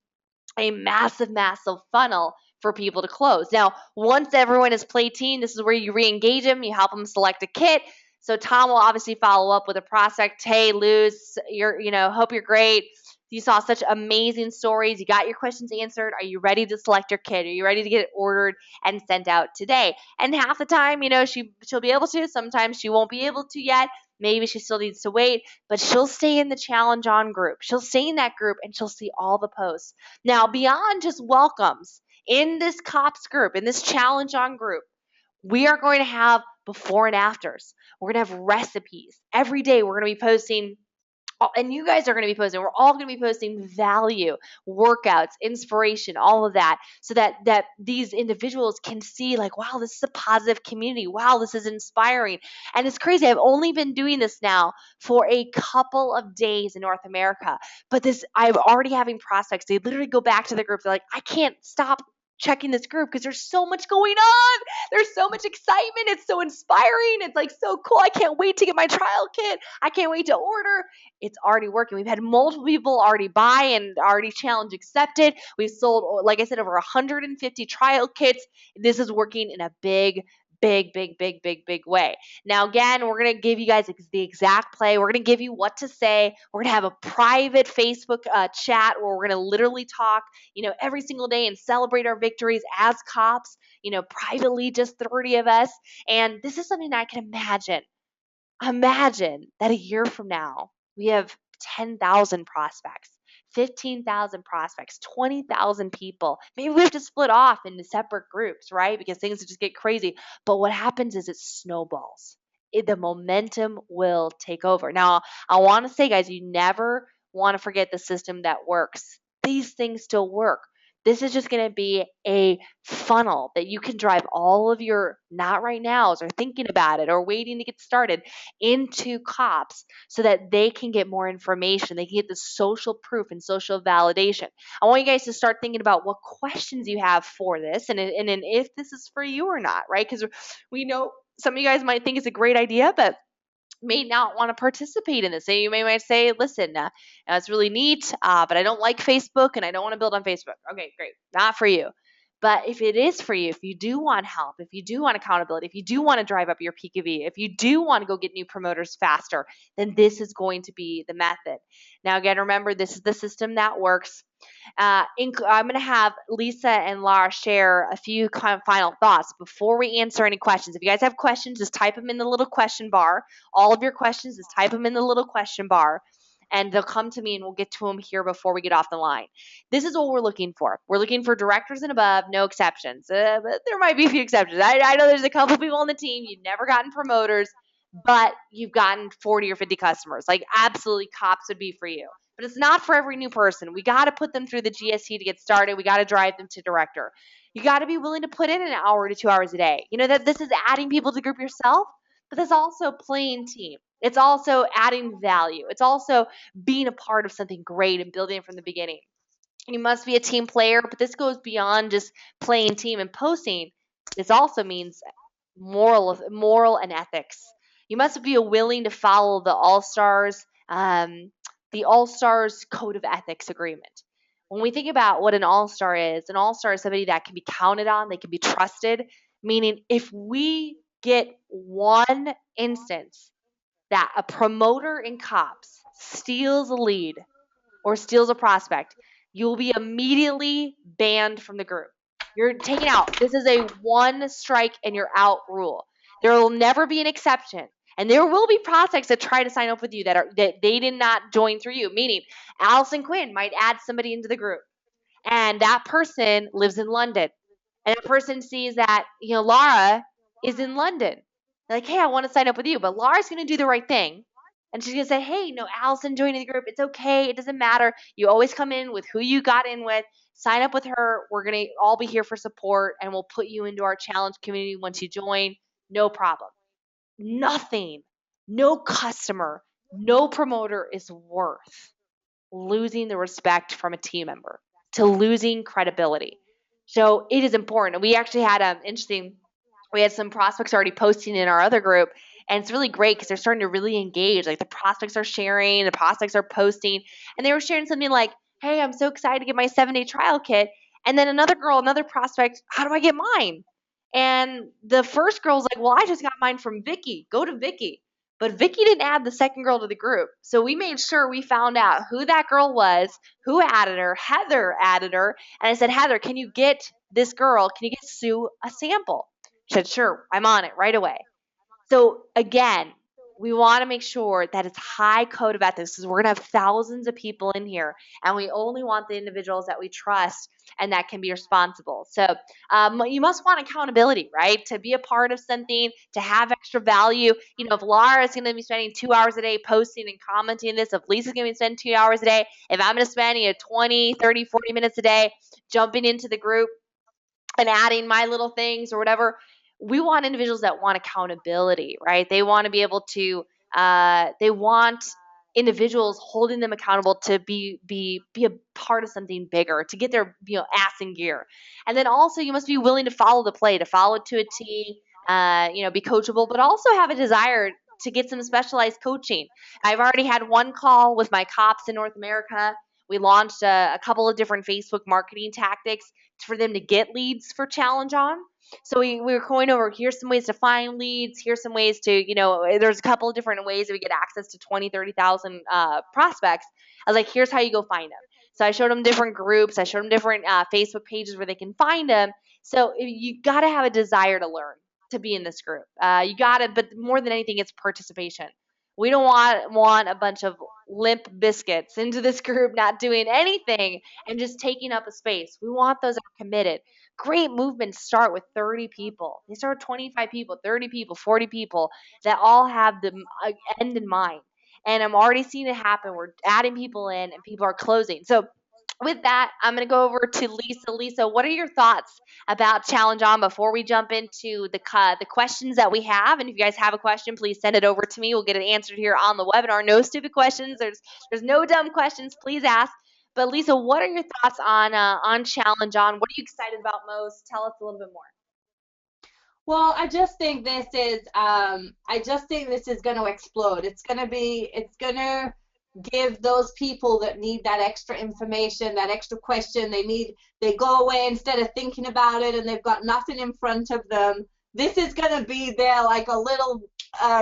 a massive, massive funnel for people to close. Now, once everyone is play team, this is where you re-engage them, you help them select a kit. So Tom will obviously follow up with a prospect. Hey, Luz, hope you're great. You saw such amazing stories. You got your questions answered. Are you ready to select your kit? Are you ready to get it ordered and sent out today? And half the time, she'll be able to. Sometimes she won't be able to yet. Maybe she still needs to wait, but she'll stay in the challenge on group. She'll stay in that group and she'll see all the posts. Now, beyond just welcomes, in this COPS group, in this challenge on group, we are going to have before and afters. We're going to have recipes. Every day we're going to be posting, and you guys are going to be posting, we're all going to be posting value, workouts, inspiration, all of that, so that these individuals can see, like, wow, this is a positive community. Wow, this is inspiring. And it's crazy. I've only been doing this now for a couple of days in North America, but I'm already having prospects. They literally go back to the group. They're like, I can't stop checking this group because there's so much going on. There's so much excitement. It's so inspiring. It's like so cool. I can't wait to get my trial kit. I can't wait to order. It's already working. We've had multiple people already buy and already challenge accepted. We've sold, like I said, over 150 trial kits. This is working in a big, big, big, big, big, big way. Now, again, we're going to give you guys the exact play. We're going to give you what to say. We're going to have a private Facebook chat where we're going to literally talk, every single day and celebrate our victories as cops, privately, just 30 of us. And this is something that I can imagine. Imagine that a year from now, we have 10,000 prospects, 15,000 prospects, 20,000 people. Maybe we have to split off into separate groups, right? Because things just get crazy. But what happens is it snowballs. The momentum will take over. Now, I want to say, guys, you never want to forget the system that works. These things still work. This is just going to be a funnel that you can drive all of your not right nows or thinking about it or waiting to get started into cops so that they can get more information. They can get the social proof and social validation. I want you guys to start thinking about what questions you have for this and if this is for you or not, right? Because we know some of you guys might think it's a great idea, but may not want to participate in this. So you might say, listen, it's really neat, but I don't like Facebook and I don't want to build on Facebook. Okay, great. Not for you. But if it is for you, if you do want help, if you do want accountability, if you do want to drive up your PKV, if you do want to go get new promoters faster, then this is going to be the method. Now, again, remember, this is the system that works. I'm going to have Lisa and Laura share a few kind of final thoughts before we answer any questions. If you guys have questions, just type them in the little question bar. All of your questions, just type them in the little question bar, and they'll come to me and we'll get to them here before we get off the line. This is what we're looking for. We're looking for directors and above, no exceptions. But there might be a few exceptions. I know there's a couple people on the team. You've never gotten promoters, but you've gotten 40 or 50 customers. Like, absolutely, cops would be for you. But it's not for every new person. We got to put them through the GST to get started. We got to drive them to director. You got to be willing to put in an hour to 2 hours a day. You know that this is adding people to the group yourself, but that's also playing team. It's also adding value. It's also being a part of something great and building it from the beginning. You must be a team player, but this goes beyond just playing team and posting. This also means moral and ethics. You must be willing to follow the All-Stars Code of Ethics agreement. When we think about what an All-Star is somebody that can be counted on, they can be trusted, meaning if we get one instance that a promoter in cops steals a lead or steals a prospect, you will be immediately banned from the group. You're taken out. This is a one strike and you're out rule. There will never be an exception. And there will be prospects that try to sign up with you that they did not join through you, meaning Allison Quinn might add somebody into the group and that person lives in London. And that person sees that, Laura is in London. They're like, hey, I want to sign up with you. But Laura's going to do the right thing. And she's going to say, hey, no, Allison joining the group. It's okay. It doesn't matter. You always come in with who you got in with. Sign up with her. We're going to all be here for support. And we'll put you into our challenge community once you join. No problem. Nothing. No customer no promoter is worth losing the respect from a team member, to losing credibility. So it is important. We actually had we had some prospects already posting in our other group, and it's really great because they're starting to really engage. Like the prospects are sharing, the prospects are posting, and they were sharing something like, "Hey, I'm so excited to get my 7-day trial kit." And then another prospect, "How do I get mine?" And the first girl was like, "Well, I just got mine from Vicky. Go to Vicky." But Vicky didn't add the second girl to the group. So we made sure we found out who that girl was, who added her. Heather added her. And I said, "Heather, can you get this girl, can you get Sue a sample?" She said, "Sure, I'm on it right away." So again, we want to make sure that it's high code of ethics because we're going to have thousands of people in here, and we only want the individuals that we trust and that can be responsible. So you must want accountability, right? To be a part of something, to have extra value. If Laura is going to be spending 2 hours a day posting and commenting this, if Lisa's going to be spending 2 hours a day, if I'm going to spend 20, 30, 40 minutes a day jumping into the group and adding my little things or whatever. We want individuals that want accountability, right? They want to be able to, they want individuals holding them accountable to be a part of something bigger, to get their ass in gear. And then also you must be willing to follow the play, to follow it to a T, be coachable, but also have a desire to get some specialized coaching. I've already had one call with my cops in North America. We launched a couple of different Facebook marketing tactics for them to get leads for Challenge On. So we were going over, here's some ways to find leads. Here's some ways to, there's a couple of different ways that we get access to 20, 30,000 prospects. I was like, here's how you go find them. So I showed them different groups. I showed them different Facebook pages where they can find them. So you got to have a desire to learn to be in this group. You got to, but more than anything, it's participation. We don't want a bunch of limp biscuits into this group not doing anything and just taking up a space. We want those that are committed. Great movements start with 30 people. They start with 25 people, 30 people, 40 people that all have the end in mind. And I'm already seeing it happen. We're adding people in and people are closing. So with that, I'm going to go over to Lisa. Lisa, what are your thoughts about Challenge On before we jump into the questions that we have? And if you guys have a question, please send it over to me. We'll get it answered here on the webinar. No stupid questions. There's no dumb questions. Please ask. But Lisa, what are your thoughts on Challenge On? What are you excited about most? Tell us a little bit more. Well, I just think this is going to explode. It's going to give those people that need that extra information, that extra question. They go away instead of thinking about it and they've got nothing in front of them. This is going to be their like a little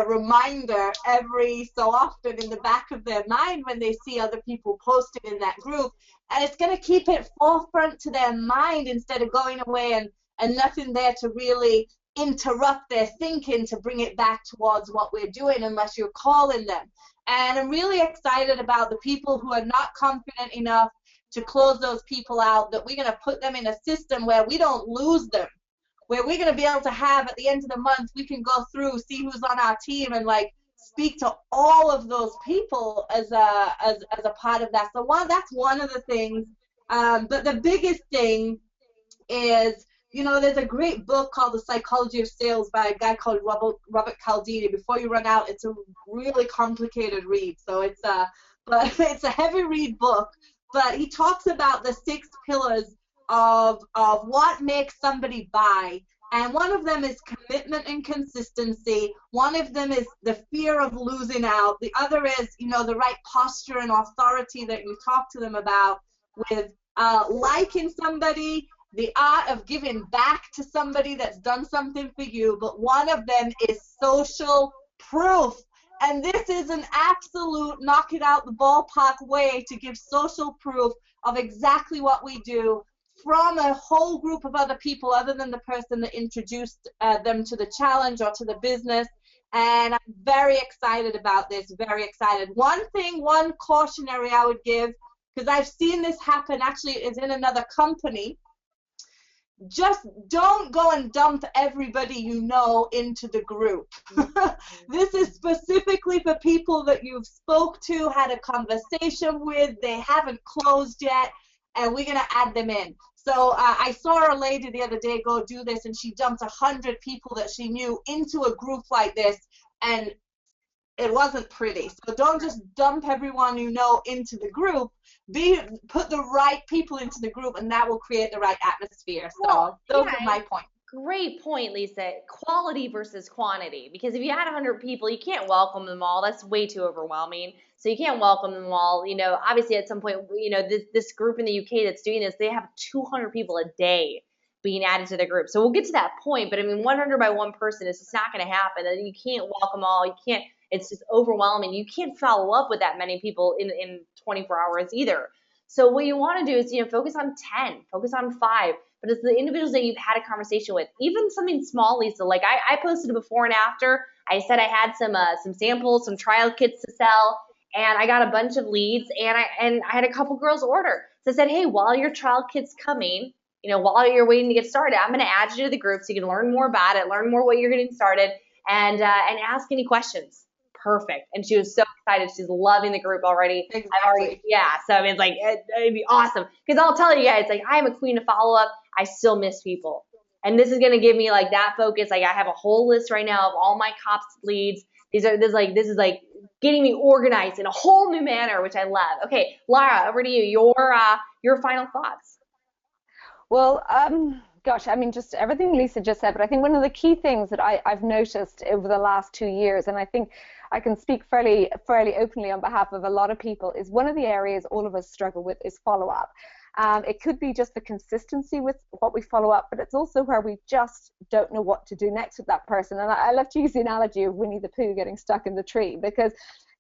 reminder every so often in the back of their mind when they see other people posting in that group, and it's going to keep it forefront to their mind instead of going away and nothing there to really interrupt their thinking to bring it back towards what we're doing unless you're calling them. And I'm really excited about the people who are not confident enough to close those people out, that we're going to put them in a system where we don't lose them, where we're going to be able to have at the end of the month, we can go through, see who's on our team and like speak to all of those people as a part of that. So that's one of the things. But the biggest thing is, there's a great book called The Psychology of Sales by a guy called Robert Cialdini. Before you run out, it's a really complicated read. So but it's a heavy read book. But he talks about the 6 pillars of what makes somebody buy. And one of them is commitment and consistency. One of them is the fear of losing out. The other is, the right posture and authority that you talk to them about, with liking somebody, the art of giving back to somebody that's done something for you. But one of them is social proof. And this is an absolute knock it out the ballpark way to give social proof of exactly what we do from a whole group of other people other than the person that introduced them to the challenge or to the business. And I'm very excited about this, very excited. One cautionary I would give, because I've seen this happen, actually is in another company. Just don't go and dump everybody you know into the group. This is specifically for people that you've spoke to, had a conversation with, they haven't closed yet, and we're going to add them in. So I saw a lady the other day go do this, and she dumped 100 people that she knew into a group like this, and it wasn't pretty. So don't just dump everyone you know into the group. Put the right people into the group, and that will create the right atmosphere. Well, So those yeah, are my points. great point, Lisa. Quality versus quantity. Because if you had 100 people, you can't welcome them all. That's way too overwhelming. So you can't welcome them all. You know, obviously at some point, you know, this group in the UK that's doing this, they have 200 people a day being added to the group. So we'll get to that point. But I mean, 100 by one person is just not going to happen. And you can't welcome all. You can't. It's just overwhelming. You can't follow up with that many people in 24 hours either. So what you want to do is, you know, focus on 10, focus on 5, but it's the individuals that you've had a conversation with. Even something small, Lisa, like I posted a before and after. I said I had some samples, some trial kits to sell, and I got a bunch of leads, and I had a couple girls order. So I said, hey, while your trial kit's coming, you know, while you're waiting to get started, I'm going to add you to the group so you can learn more about it, learn more what you're getting started, and ask any questions. Perfect. And she was so excited. She's loving the group already. Exactly. So I mean, it's like, it'd be awesome. Because I'll tell you guys, like, I am a queen of follow up. I still miss people. And this is going to give me like that focus. Like, I have a whole list right now of all my cops leads. This is like getting me organized in a whole new manner, which I love. Okay, Lara, over to you. Your final thoughts. Well, gosh, I mean, just everything Lisa just said, but I think one of the key things that I've noticed over the last 2 years, and I think I can speak fairly openly on behalf of a lot of people, is one of the areas all of us struggle with is follow-up. It could be just the consistency with what we follow up, but it's also where we just don't know what to do next with that person. And I love to use the analogy of Winnie the Pooh getting stuck in the tree, because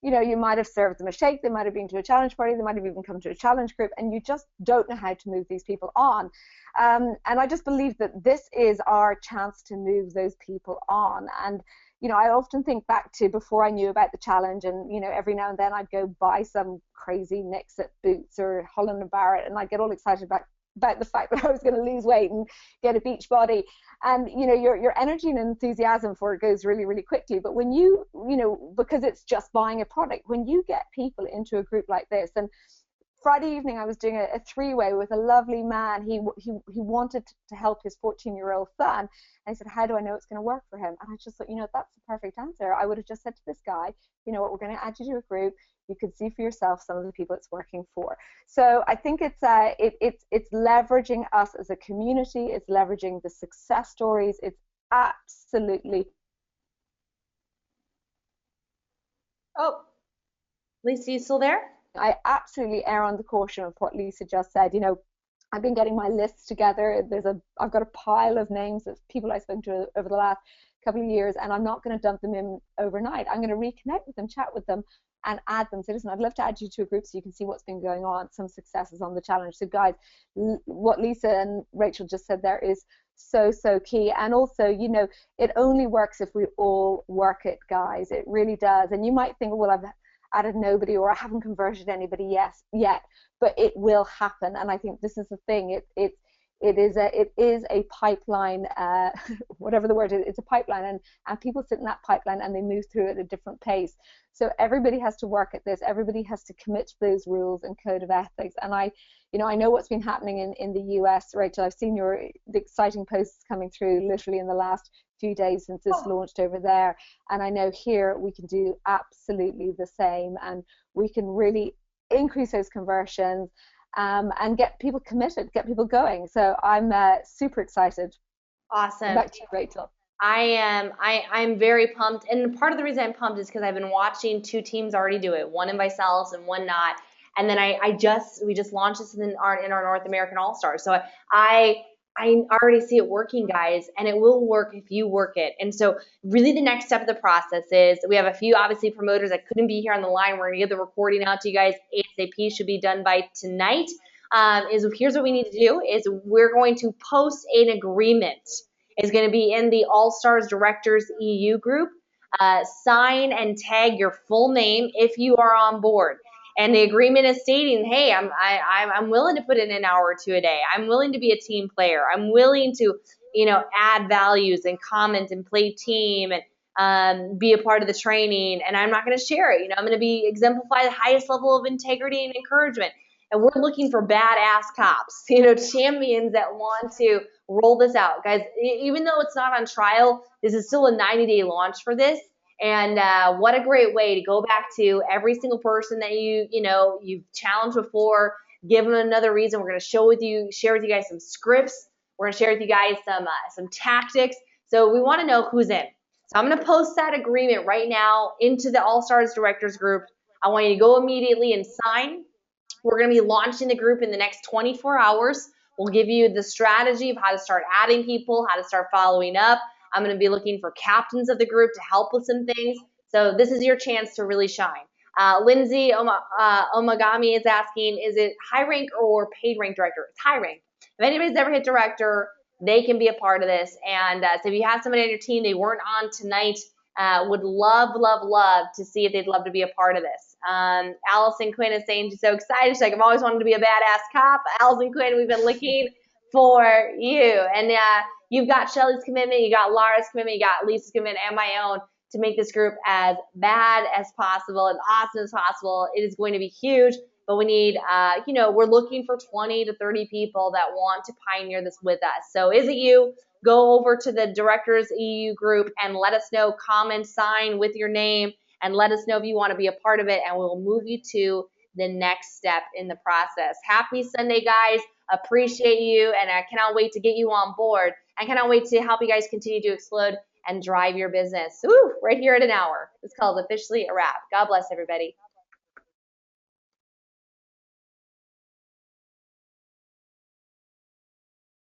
you know, you might have served them a shake, they might have been to a challenge party, they might have even come to a challenge group, and you just don't know how to move these people on. And I just believe that this is our chance to move those people on. And you know, I often think back to before I knew about the challenge, and you know, every now and then I'd go buy some crazy Nixit boots or Holland and Barrett, and I'd get all excited about the fact that I was going to lose weight and get a beach body. And you know, your energy and enthusiasm for it goes really, really quickly. But when you know, because it's just buying a product, when you get people into a group like this, and Friday evening I was doing a three-way with a lovely man. He wanted to help his 14-year-old son, and I said, how do I know it's going to work for him? And I just thought, you know, that's the perfect answer. I would have just said to this guy, you know what, we're going to add you to a group. You could see for yourself some of the people it's working for. So I think it's leveraging us as a community. It's leveraging the success stories. It's absolutely. Oh, Lisa, you still there? I absolutely err on the caution of what Lisa just said. You know, I've been getting my lists together. I've got a pile of names of people I've spoken to over the last couple of years, and I'm not going to dump them in overnight. I'm going to reconnect with them, chat with them, and add them. So listen, I'd love to add you to a group so you can see what's been going on, some successes on the challenge. So guys, what Lisa and Rachel just said there is so key. And also, you know, it only works if we all work it, guys. It really does. And you might think, well, I've added nobody or I haven't converted anybody yet, but it will happen. And I think this is the thing. It is a pipeline, whatever the word is, it's a pipeline, and people sit in that pipeline and they move through at a different pace. So everybody has to work at this. Everybody has to commit to those rules and code of ethics. And I know what's been happening in the US, Rachel. I've seen the exciting posts coming through literally in the last few days since this launched over there. And I know here we can do absolutely the same, and we can really increase those conversions. And get people committed, get people going. So I'm super excited. Awesome. Back to you, Rachel. I'm very pumped, and part of the reason I'm pumped is because I've been watching 2 teams already do it, one in Visalis and one not. And then we just launched this in our North American All Stars. So I already see it working, guys, and it will work if you work it. And so really the next step of the process is we have a few, obviously, promoters that couldn't be here on the line. We're going to get the recording out to you guys ASAP. Should be done by tonight. Here's what we need to do is we're going to post an agreement. It's going to be in the All Stars Directors EU group. Sign and tag your full name if you are on board. And the agreement is stating, hey, I'm willing to put in an hour or 2 a day. I'm willing to be a team player. I'm willing to, you know, add values and comment and play team and be a part of the training. And I'm not going to share it. You know, I'm going to exemplify the highest level of integrity and encouragement. And we're looking for badass cops, you know, champions that want to roll this out. Guys, even though it's not on trial, this is still a 90-day launch for this. And what a great way to go back to every single person that you've challenged before. Give them another reason. We're going to share with you guys some scripts. We're going to share with you guys some tactics. So we want to know who's in. So I'm going to post that agreement right now into the All Stars Directors group. I want you to go immediately and sign. We're going to be launching the group in the next 24 hours. We'll give you the strategy of how to start adding people, how to start following up. I'm going to be looking for captains of the group to help with some things. So this is your chance to really shine. Lindsay Omagami is asking, is it high rank or paid rank director? It's high rank. If anybody's ever hit director, they can be a part of this. And so if you have somebody on your team, they weren't on tonight, would love to see if they'd love to be a part of this. Allison Quinn is saying she's so excited. She's like, I've always wanted to be a badass cop. Allison Quinn, we've been looking for you. And you've got Shelly's commitment, you got Lara's commitment, you got Lisa's commitment, and my own to make this group as bad as possible, as awesome as possible. It is going to be huge. But we need, we're looking for 20 to 30 people that want to pioneer this with us. So is it you? Go over to the Directors EU group and let us know, comment, sign with your name, and let us know if you want to be a part of it, and we'll move you to the next step in the process. Happy Sunday, guys. Appreciate you, and I cannot wait to get you on board. I cannot wait to help you guys continue to explode and drive your business. Woo, right here at an hour. It's called officially a wrap. God bless everybody.